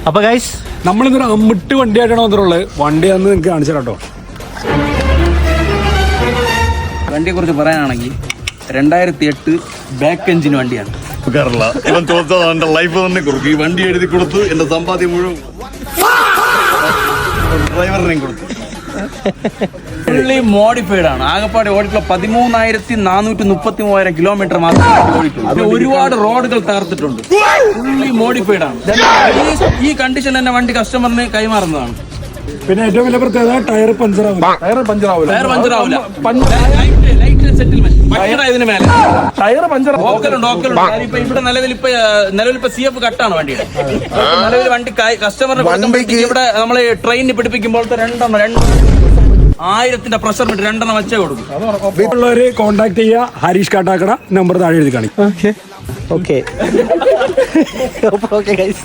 അപ്പൊ ഗൈസ് നമ്മളിന്നൊരു അമ്മിട്ട് വണ്ടിയായിട്ടാണ് വന്നിട്ടുള്ളത്. വണ്ടി അന്ന് നിങ്ങൾക്ക് കാണിച്ചു കേട്ടോ. വണ്ടിയെ കുറിച്ച് പറയാനാണെങ്കിൽ 2008 ബാക്ക് എഞ്ചിൻ വണ്ടിയാണ്. ഇവൻ ചോദിച്ചത് എന്റെ ലൈഫ് തന്നെ കൊടുക്കും. ഈ വണ്ടി എഴുതി കൊടുത്തു, എന്റെ സമ്പാദ്യം മുഴുവൻ ഡ്രൈവറിനെയും കൊടുത്തു. ഫുള്ളി മോഡിഫൈഡ് ആണ്. ആകെപ്പാടെ ഓടിയിട്ടുള്ള 13,433 കിലോമീറ്റർ മാത്രമേ ഓടിയിട്ടുള്ളൂ. പിന്നെ ഒരുപാട് റോഡുകൾ തകർത്തിട്ടുണ്ട്. ഫുള്ളി മോഡിഫൈഡ് ആണ്. ഈ കണ്ടീഷൻ തന്നെ വണ്ടി കസ്റ്റമറിന് കൈമാറുന്നതാണ്. പിന്നെ ഏറ്റവും വലിയ പ്രത്യേകത ടയർ പഞ്ചറാവില്ല. ടയർ പഞ്ചർ ആവില്ല. ലൈറ്റ് സെറ്റിൽമെന്റ് ഇതിന് മേലെ ടയർ പഞ്ചർ ഓക്കലുണ്ട്. ഇപ്പൊ ഇവിടെ നിലവിൽ CF കട്ടാണ് വണ്ടിയുടെ. നിലവിൽ വണ്ടി കസ്റ്റമറിന് ഇവിടെ നമ്മള് ട്രെയിനിൽ പിടിപ്പിക്കുമ്പോഴത്തെ 1000ന്റെ പ്രഷർ മീറ്റർ 2 വെച്ചേ കൊടുക്കും. വീട്ടിലുള്ളവര് കോൺടാക്ട് ചെയ്യുക. ഹരീഷ് കാട്ടാക്കട നമ്പർ താഴെ എഴുതി കാണിക്കും. Okay guys